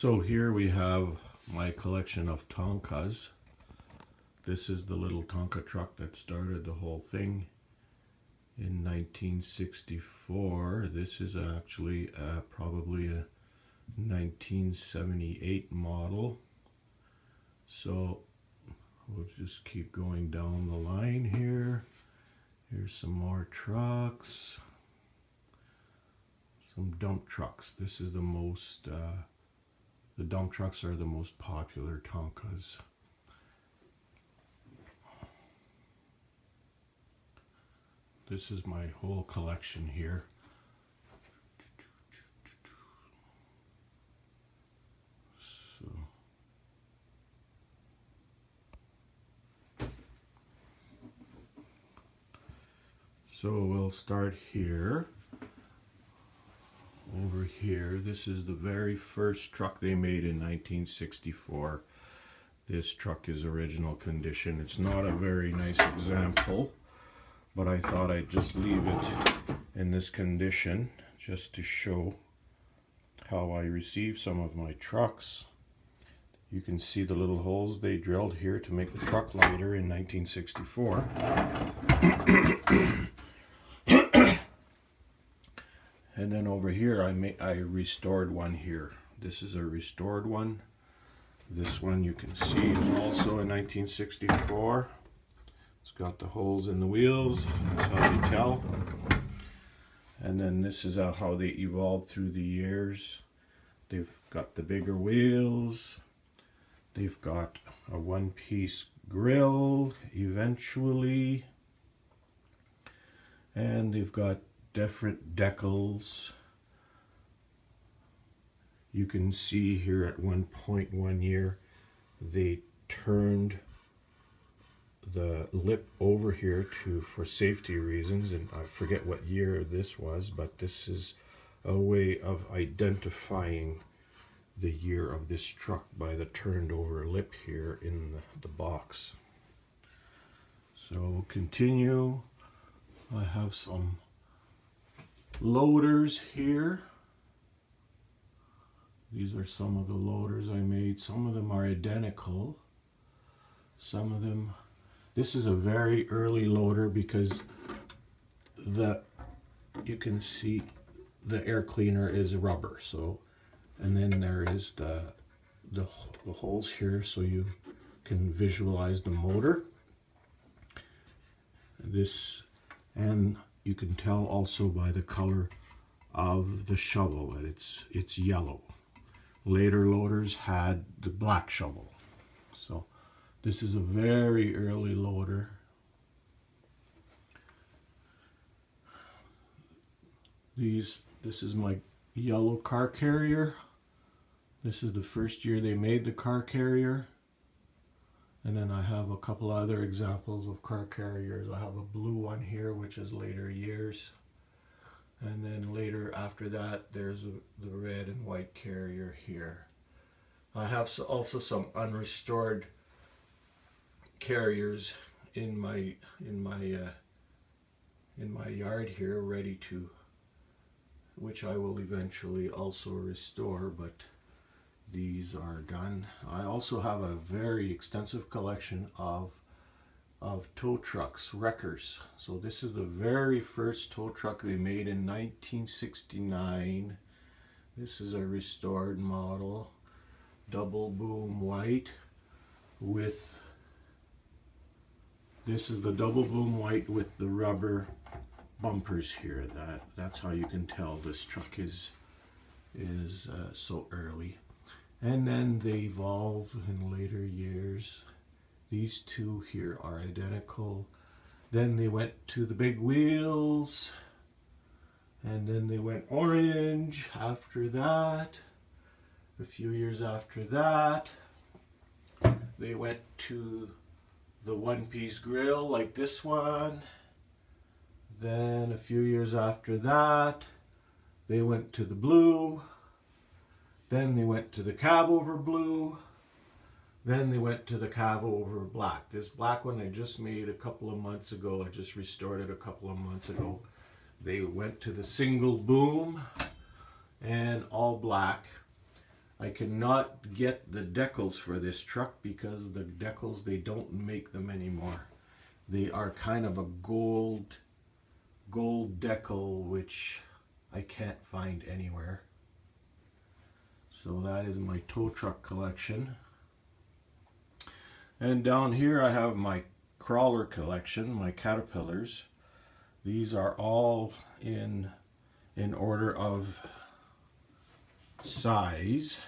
So here we have my collection of Tonkas. This is the little Tonka truck that started the whole thing in 1964. This is actually probably a 1978 model. So we'll just keep going down the line here. Here's some more trucks. Some dump trucks. This is the most, the dump trucks are the most popular Tonkas. This is my whole collection here. So we'll start here. Over here, this is the very first truck they made in 1964. This truck is original condition. It's not a very nice example, but I thought I'd just leave it in this condition just to show how I receive some of my trucks. You can see the little holes they drilled here to make the truck lighter in 1964. And then over here I restored one here. This is a restored one. This one you can see is also in 1964. It's got the holes in the wheels. That's how you tell. And then this is how they evolved through the years. They've got the bigger wheels. They've got a one-piece grill eventually. And they've got different decals. You can see here at one point one year they turned the lip over here for safety reasons, and I forget what year this was, but this is a way of identifying the year of this truck by the turned over lip here in the box. So we'll continue. I have some loaders here. These are some of the loaders I made. Some of them are identical. Some of them, this is a very early loader because you can see the air cleaner is rubber. So, and then there is the holes here so you can visualize the motor. This, and you can tell also by the color of the shovel that it's yellow. Later loaders had the black shovel. So this is a very early loader. This is my yellow car carrier. This is the first year they made the car carrier. And then I have a couple other examples of car carriers. I have a blue one here, which is later years. And then later after that, there's the red and white carrier here. I have also some unrestored carriers in my yard here, ready to, which I will eventually also restore, but these are done. I also have a very extensive collection of tow trucks, wreckers. So this is the very first tow truck they made in 1969. This is a restored model, double boom white with, this is the double boom white with the rubber bumpers here. That's how you can tell this truck is so early. And then they evolve in later years. These two here are identical. Then they went to the big wheels. And then they went orange after that. A few years after that, they went to the one-piece grill like this one. Then a few years after that, they went to the blue. Then they went to the cab over blue. Then they went to the cab over black. This black one I just made a couple of months ago. I just restored it a couple of months ago. They went to the single boom and all black. I cannot get the decals for this truck because the decals, they don't make them anymore. They are kind of a gold decal, which I can't find anywhere. So that is my tow truck collection. And down here I have my crawler collection, my Caterpillars. These are all in order of size.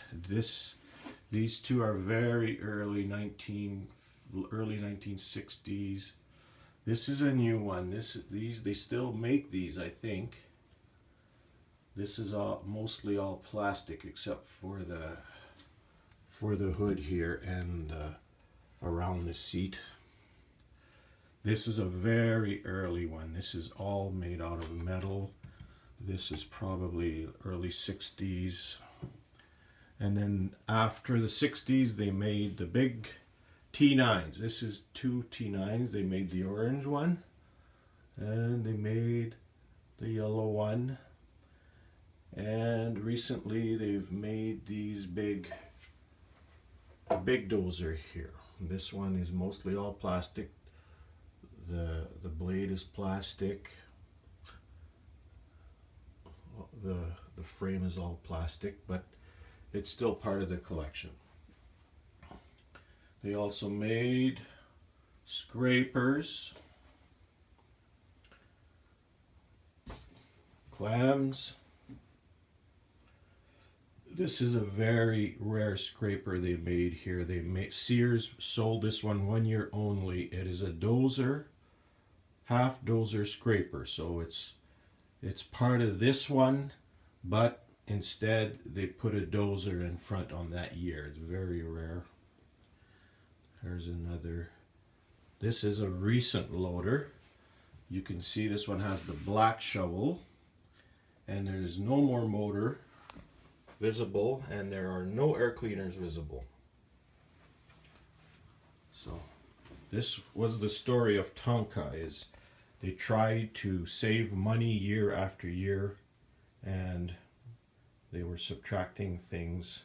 These two are very early 1960s. This is a new one. These they still make these, I think. This is mostly all plastic except for the hood here and around the seat. This is a very early one. This is all made out of metal. This is probably early 60s. And then after the 60s, they made the big T9s. This is two T9s. They made the orange one, and they made the yellow one. And recently, they've made these big dozer here. This one is mostly all plastic. The blade is plastic. The frame is all plastic, but it's still part of the collection. They also made scrapers, clams. This is a very rare scraper they made here. Sears sold this one year only. It is a dozer, half dozer scraper. So it's part of this one, but instead they put a dozer in front on that year. It's very rare. There's another. This is a recent loader. You can see this one has the black shovel, and there is no more motor visible, and there are no air cleaners visible. So this was the story of Tonka. Is they tried to save money year after year, and they were subtracting things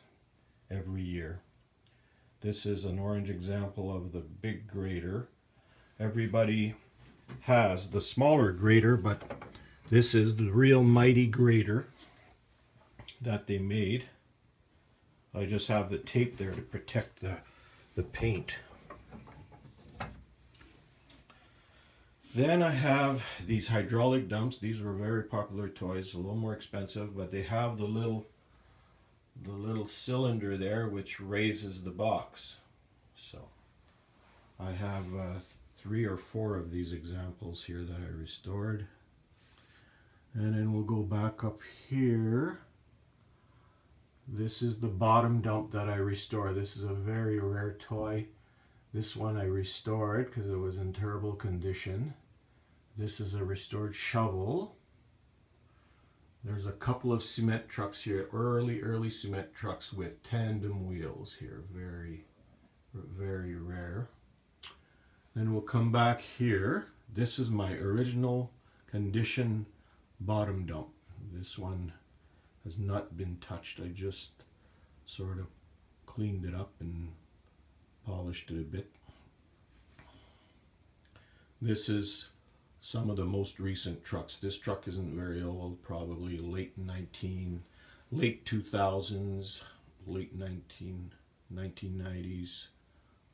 every year. This is an orange example of the big grader. Everybody has the smaller grader, but this is the real mighty grader that they made. I just have the tape there to protect the paint. Then I have these hydraulic dumps. These were very popular toys, a little more expensive, but they have the little cylinder there which raises the box. So I have 3 or 4 of these examples here that I restored. And then we'll go back up here. This is the bottom dump that I restored. This is a very rare toy. This one I restored because it was in terrible condition. This is a restored shovel. There's a couple of cement trucks here, early cement trucks with tandem wheels here. Very, very rare. Then we'll come back here. This is my original condition bottom dump. This one has not been touched. I just sort of cleaned it up and polished it a bit. This is some of the most recent trucks. This truck isn't very old, probably late 2000s, late 1990s,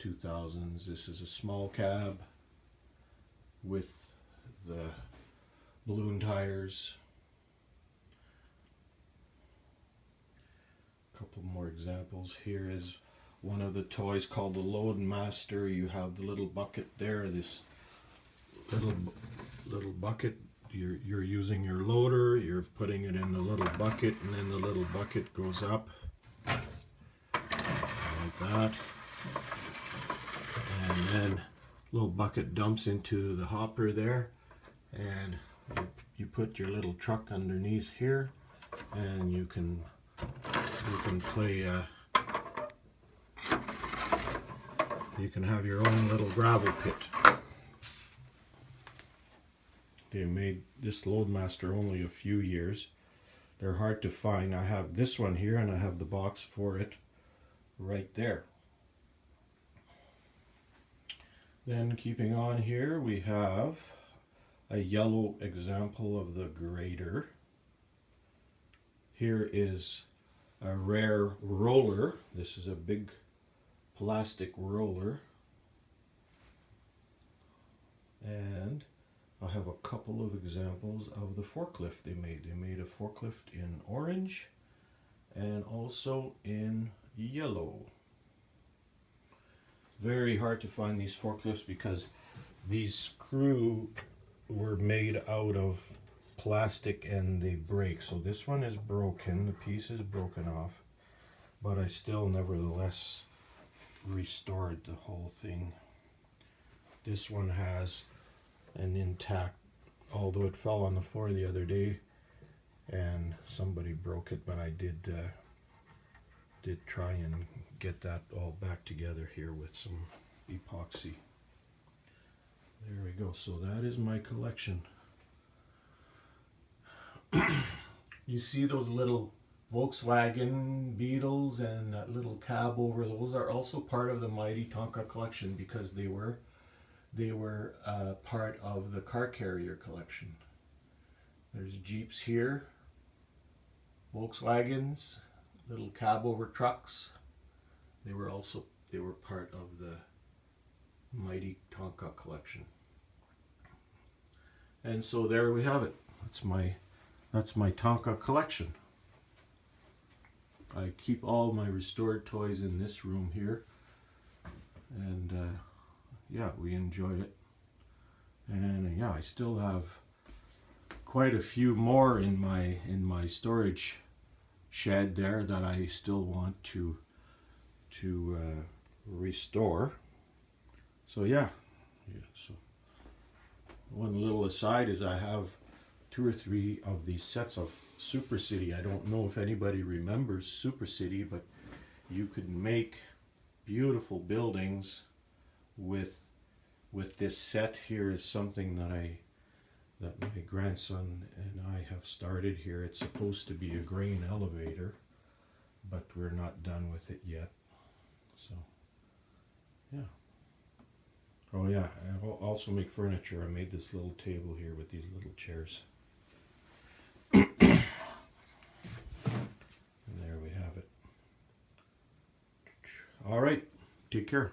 2000s. This is a small cab with the balloon tires. A couple more examples. Here is one of the toys called the Load Master. You have the little bucket there, this little bucket. You're using your loader, you're putting it in the little bucket, and then the little bucket goes up like that, and then little bucket dumps into the hopper there, and you put your little truck underneath here, and you can play you can have your own little gravel pit. They made this Loadmaster only a few years. They're hard to find. I have this one here and I have the box for it right there. Then keeping on here, we have a yellow example of the grater. Here is a rare roller. This is a big plastic roller. And I have a couple of examples of the forklift they made. They made a forklift in orange and also in yellow. Very hard to find these forklifts because these screws were made out of plastic and they break. So this one is broken, the piece is broken off, but I still nevertheless restored the whole thing. This one has an intact, although it fell on the floor the other day and somebody broke it, but I did try and get that all back together here with some epoxy. There we go. So that is my collection. You see those little Volkswagen Beetles and that little cab over, those are also part of the Mighty Tonka collection because they were part of the car carrier collection. There's Jeeps here, Volkswagens, little cab over trucks. They were part of the Mighty Tonka collection. And so there we have it. That's my Tonka collection. I keep all my restored toys in this room here, and yeah, we enjoy it. And yeah, I still have quite a few more in my storage shed there that I still want to restore. So yeah, so one little aside is I have 2 or 3 of these sets of Super City. I don't know if anybody remembers Super City, but you could make beautiful buildings with this set. Here is something that my grandson and I have started here. It's supposed to be a grain elevator, but we're not done with it yet. So yeah. Oh yeah, I also make furniture. I made this little table here with these little chairs. And there we have it. All right, take care.